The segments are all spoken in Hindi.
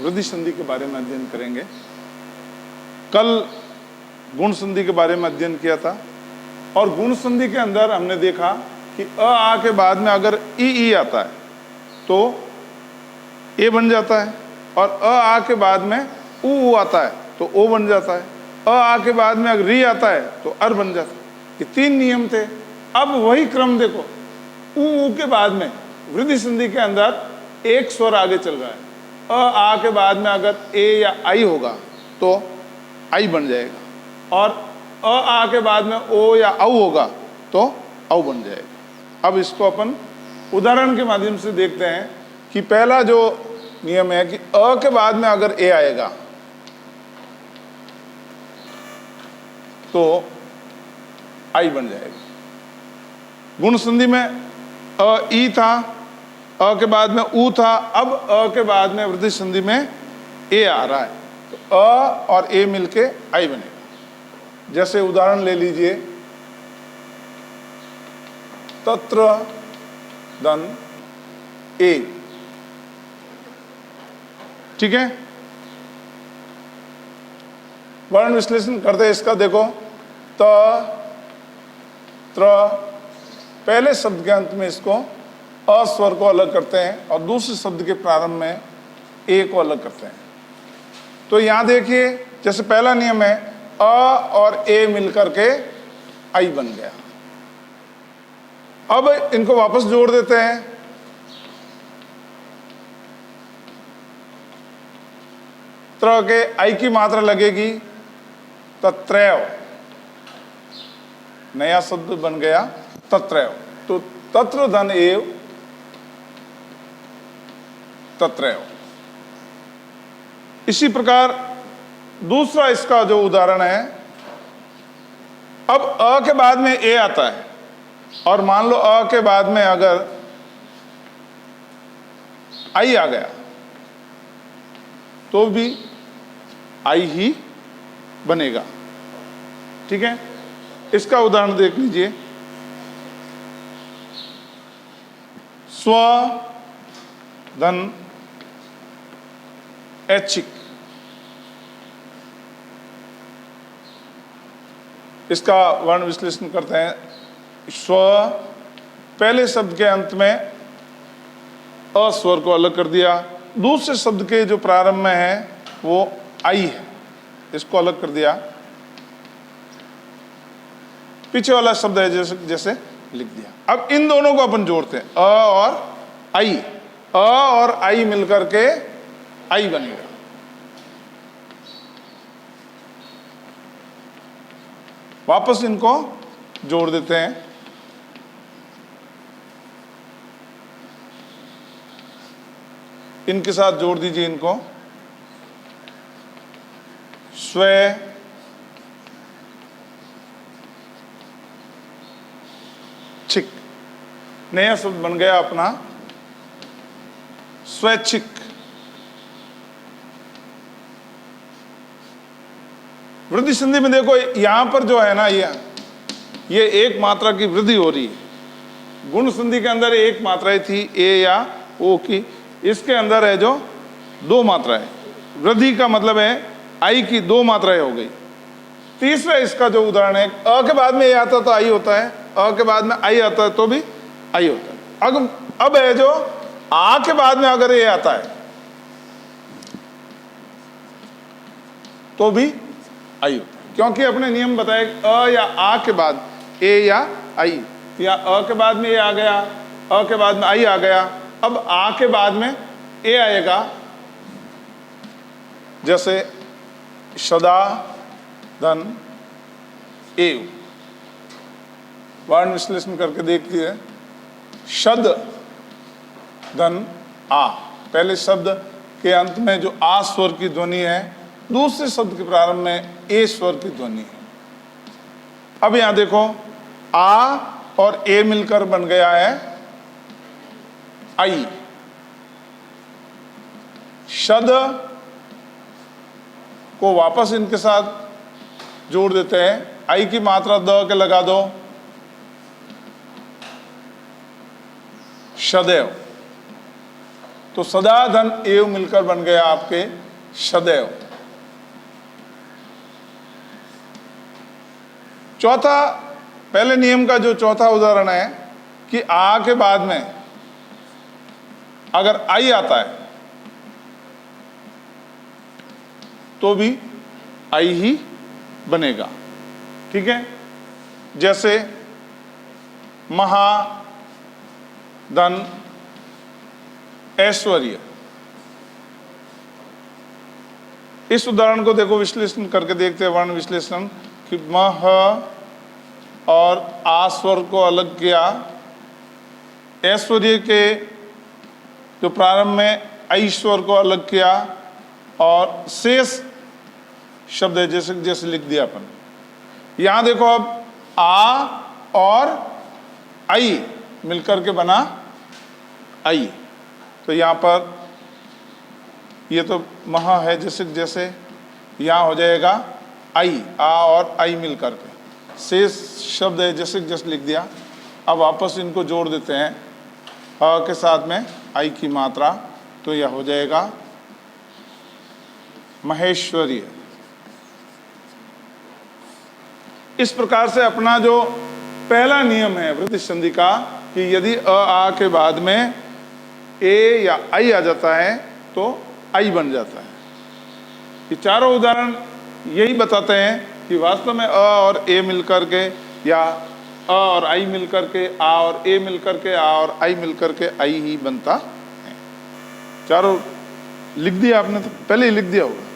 वृद्धि संधि के बारे में अध्ययन करेंगे। कल गुण संधि के बारे में अध्ययन किया था और गुण संधि के अंदर हमने देखा कि अ आ के बाद में अगर ई आता है तो ए बन जाता है, और अ आ के बाद में उ आता है तो ओ बन जाता है, अ आ के बाद में अगर री आता है तो अर बन जाता है। ये 3 नियम थे। अब वही क्रम देखो, उ के बाद में वृद्धि संधि के अंदर एक स्वर आगे चल रहा है। अ आ के बाद में अगर ए या आई होगा तो आई बन जाएगा, और अ आ के बाद में ओ या औ होगा तो औ बन जाएगा। अब इसको अपन उदाहरण के माध्यम से देखते हैं कि पहला जो नियम है कि अ के बाद में अगर ए आएगा तो आई बन जाएगा। गुण संधि में अ ई था, अ के बाद में उ था, अब अ के बाद में वृद्धि संधि में ए आ रहा है तो अ और ए मिलके आई बनेगा। जैसे उदाहरण ले लीजिए, तत्र धन ए, ठीक है। वर्ण विश्लेषण करते हैं इसका। देखो, त त्र, पहले शब्द के अंत में इसको अ स्वर को अलग करते हैं और दूसरे शब्द के प्रारंभ में ए को अलग करते हैं। तो यहां देखिए, जैसे पहला नियम है अ और ए मिलकर के आई बन गया। अब इनको वापस जोड़ देते हैं। त्र के आई की मात्रा लगेगी तत्रैव, नया शब्द बन गया तत्रैव। तो तत्र धन एव तत्रैव। इसी प्रकार दूसरा इसका जो उदाहरण है, अब अ के बाद में ए आता है और मान लो अ के बाद में अगर आई आ गया तो भी आई ही बनेगा, ठीक है। इसका उदाहरण देख लीजिए, स्व धन ऐच्छिक। इसका वर्ण विश्लेषण करते हैं। स्व, पहले शब्द के अंत में अ स्वर को अलग कर दिया, दूसरे शब्द के जो प्रारंभ में है वो आई है, इसको अलग कर दिया। पीछे वाला शब्द है जैसे लिख दिया। अब इन दोनों को अपन जोड़ते हैं, अ और आई। अ और आई मिलकर के आई बनेगा। वापस इनको जोड़ देते हैं। इनके साथ जोड़ दीजिए इनको, स्व छिक, नया शब्द बन गया अपना स्वैच्छिक। वृद्धि संधि में देखो, यहां पर जो है ना, ये एक मात्रा की वृद्धि हो रही है। गुण संधि के अंदर एक मात्राएं थी ए या ओ की, इसके अंदर है जो 2 मात्राएं। वृद्धि का मतलब है आई की 2 मात्राएं हो गई। तीसरा इसका जो उदाहरण है, अ के बाद में ए आता तो आई होता है, अ के बाद में आई आता है तो भी आई होता है। अब है जो आ के बाद में अगर ए आता है तो भी आई होता है, क्योंकि अपने नियम बताए अ या आ के बाद ए या आई, या अ के बाद में ए आ गया, अ के बाद में आई आ गया, अब आ के बाद में ए आएगा। जैसे सदा धन एव, वर्ण विश्लेषण करके देखती है। शद धन आ, पहले शब्द के अंत में जो आ स्वर की ध्वनि है, दूसरे शब्द के प्रारंभ में ए स्वर की ध्वनि है। अब यहां देखो, आ और ए मिलकर बन गया है आई। शद को वापस इनके साथ जोड़ देते हैं, आई की मात्रा द के लगा दो, सदैव। तो सदा धन एव मिलकर बन गया आपके सदैव। चौथा, पहले नियम का जो चौथा उदाहरण है कि आ के बाद में अगर आई आता है तो भी आई ही बनेगा। ठीक है, जैसे महा, धन, ऐश्वर्य। इस उदाहरण को देखो, विश्लेषण करके देखते हैं, वर्ण विश्लेषण, कि मह और आ स्वर को अलग किया, ऐश्वर्य के जो प्रारंभ में ऐश्वर को अलग किया, और शेष शब्द है जैसे जैसे लिख दिया अपन। यहां देखो, अब आ और आई मिलकर के बना आई, तो यहां पर ये तो महा है जैसे जैसे, यहां हो जाएगा आई, आ और आई मिलकर के, शेष शब्द है जैसे जैसे लिख दिया। अब वापस इनको जोड़ देते हैं ह के साथ में आई की मात्रा, तो यह हो जाएगा महेश्वरी। इस प्रकार से अपना जो पहला नियम है वृद्धि संधि का, कि यदि अ आ के बाद में ए या आई आ जाता है तो आई बन जाता है। ये चारों उदाहरण यही बताते हैं कि वास्तव में अ और ए मिलकर के, या अ और आई मिलकर के, आ और ए मिलकर के, आ और आई मिलकर के आई ही बनता है। चारों लिख दिया आपने, तो पहले ही लिख दिया होगा।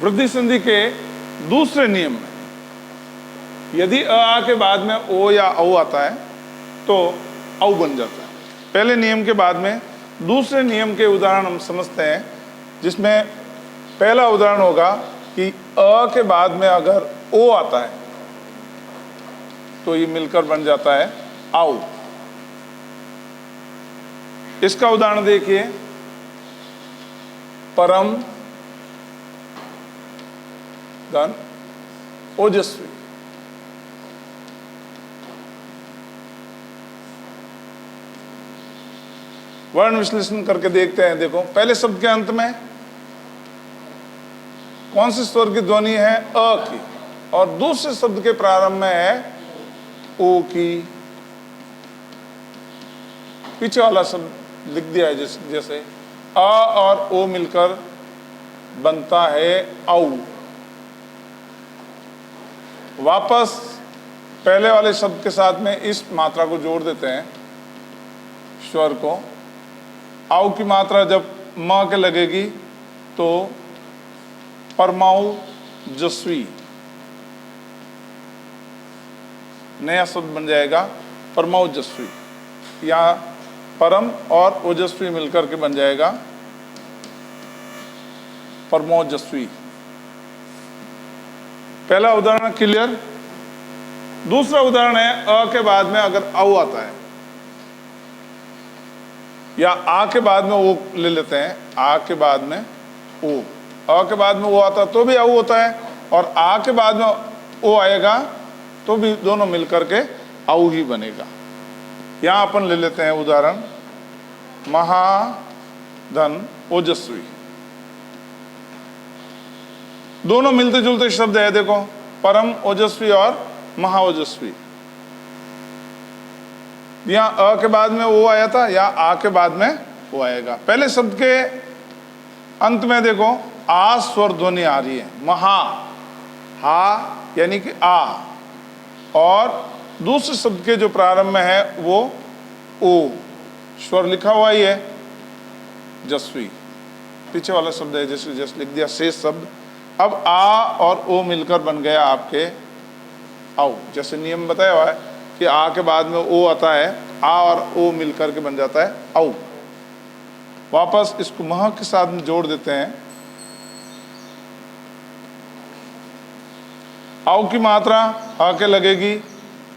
वृद्धि संधि के दूसरे नियम में यदि अ आ के बाद में ओ या औ आता है तो औ बन जाता है। पहले नियम के बाद में दूसरे नियम के उदाहरण हम समझते हैं, जिसमें पहला उदाहरण होगा कि अ के बाद में अगर ओ आता है तो ये मिलकर बन जाता है औ। इसका उदाहरण देखिए, परम, धन, ओजस्वी। वर्ण विश्लेषण करके देखते हैं। देखो, पहले शब्द के अंत में कौन से स्वर की ध्वनि है? अ की, और दूसरे शब्द के प्रारंभ में है ओ की। पीछे वाला शब्द लिख दिया है जैसे अ और ओ मिलकर बनता है औ। वापस पहले वाले शब्द के साथ में इस मात्रा को जोड़ देते हैं, स्वर को। औ की मात्रा जब म के लगेगी तो परमाऊ जस्वी, नया शब्द बन जाएगा परमाऊ जस्वी। यहाँ परम और ओजस्वी मिलकर के बन जाएगा परमोजस्वी। पहला उदाहरण क्लियर। दूसरा उदाहरण है, अ के बाद में अगर औ आता है, या आ के बाद में ओ ले लेते हैं, आ के बाद में ओ, अ के बाद में ओ आता तो भी औ होता है, और आ के बाद में ओ आएगा तो भी दोनों मिलकर के औ ही बनेगा। यहां अपन ले लेते हैं उदाहरण, महा, धन, ओजस्वी। दोनों मिलते जुलते शब्द है। देखो, परम ओजस्वी और महाओजस्वी। यहां अ के बाद में ओ आया था, या आ के बाद में ओ आएगा। पहले शब्द के अंत में देखो आ स्वर ध्वनि आ रही है, महा, हा यानी कि आ, और दूसरे शब्द के जो प्रारंभ में है वो ओ, स्वर लिखा हुआ ही है जस्वी। पीछे वाला शब्द है जैसे जैसे लिख दिया, शेष शब्द। अब आ और ओ मिलकर बन गया आपके औ। जैसे नियम बताया हुआ है कि आ के बाद में ओ आता है, आ और ओ मिलकर के बन जाता है औ। वापस इसको मह के साथ में जोड़ देते हैं। औ की मात्रा आ के लगेगी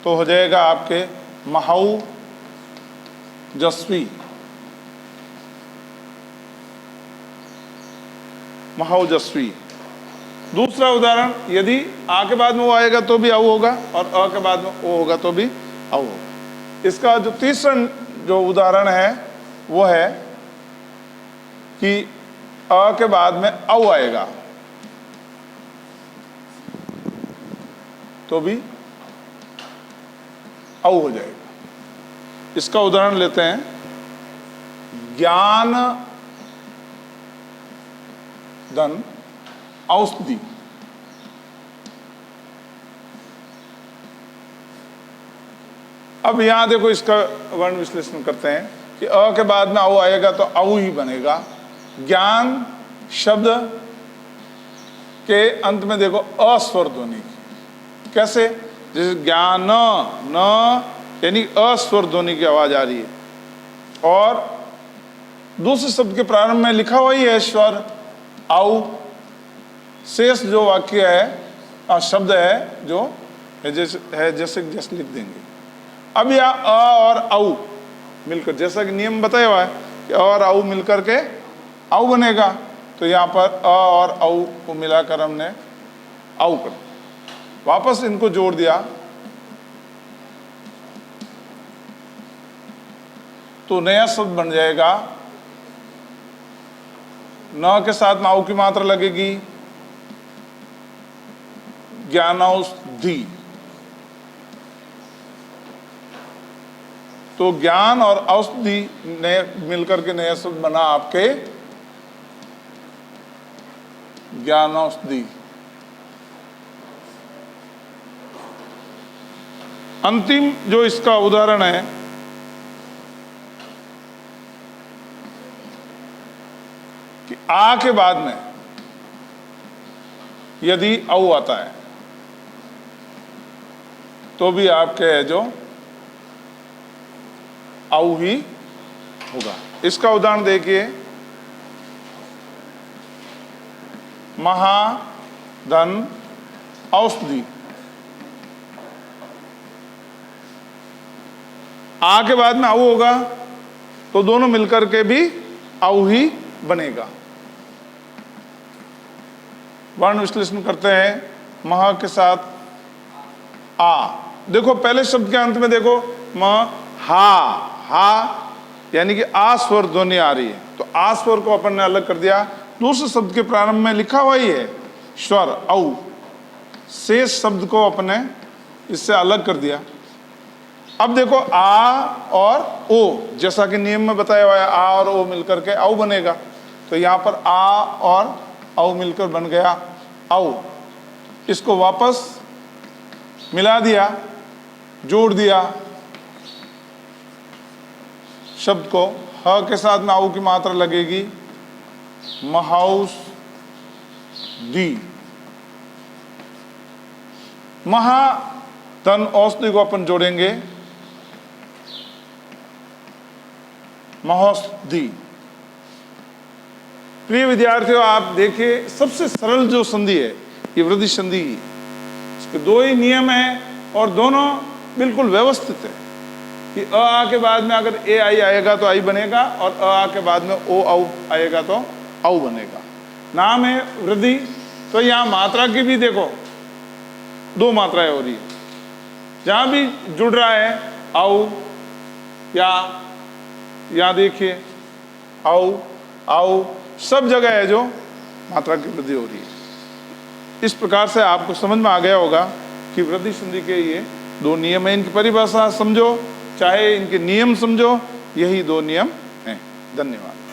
तो हो जाएगा आपके महाऊ जस्वी, महाओजस्वी। दूसरा उदाहरण, यदि आ के बाद में वो आएगा तो भी औ होगा, और अ के बाद में ओ होगा तो भी औ होगा। इसका जो तीसरा जो उदाहरण है वो है कि अ के बाद में औ आएगा तो भी औ हो जाएगा। इसका उदाहरण लेते हैं, ज्ञान धन औषधि। अब यहां देखो इसका वर्ण विश्लेषण करते हैं कि अ के बाद में औ आएगा तो औ ही बनेगा। ज्ञान शब्द के अंत में देखो अस्वर ध्वनि, कैसे? जैसे ज्ञान न यानी अस्वर ध्वनि की आवाज आ रही है, और दूसरे शब्द के प्रारंभ में लिखा हुआ ही है स्वर औ। शेष जो वाक्य है शब्द है जो है जैसे लिख देंगे। अब यह अ और औ मिलकर, जैसा कि नियम बताया हुआ है कि अ और औ मिलकर के औ बनेगा, तो यहाँ पर अ और औ को मिलाकर हमने औ कर वापस इनको जोड़ दिया तो नया शब्द बन जाएगा। न के साथ में औ की मात्रा लगेगी, ज्ञानौषधि। तो ज्ञान और औषधि नए मिलकर के नया शब्द बना आपके ज्ञानौषधि। अंतिम जो इसका उदाहरण है कि आ के बाद में यदि औ आता है तो भी आपके है जो औ ही होगा। इसका उदाहरण देखिए, महाधन औषधि। आ के बाद में औ होगा तो दोनों मिलकर के भी औ ही बनेगा। वर्ण विश्लेषण करते हैं, महा के साथ आ। देखो पहले शब्द के अंत में देखो म हा यानी कि आ स्वर ध्वनि आ रही है, तो आ स्वर को अपन ने अलग कर दिया। दूसरे शब्द के प्रारंभ में लिखा हुआ ही है स्वर औ, शेष शब्द को अपने इससे अलग कर दिया। अब देखो आ और ओ, जैसा कि नियम में बताया हुआ है आ और ओ मिलकर के औ बनेगा, तो यहाँ पर आ और औ मिलकर बन गया औ। इसको वापस मिला दिया, जोड़ दिया शब्द को, ह के साथ में औ की मात्रा लगेगी, महौषधि। महा धन औषधि को अपन जोड़ेंगे महौषधि। प्रिय विद्यार्थियों, आप देखिए सबसे सरल जो संधि है ये वृद्धि संधि, इसके दो ही नियम हैं और दोनों बिल्कुल व्यवस्थित है कि अ आ के बाद में अगर ए आई आएगा तो आई बनेगा, और अ आ के बाद में ओ औ आएगा तो औ बनेगा। नाम है वृद्धि, तो यहाँ मात्रा की भी देखो दो मात्राएं हो रही है, जहां भी जुड़ रहा है औ या देखिए औ औ, सब जगह है जो मात्रा की वृद्धि हो रही है। इस प्रकार से आपको समझ में आ गया होगा कि वृद्धि संधि के ये दो नियम है। इनकी परिभाषा समझो चाहे इनके नियम समझो, यही दो नियम हैं। धन्यवाद।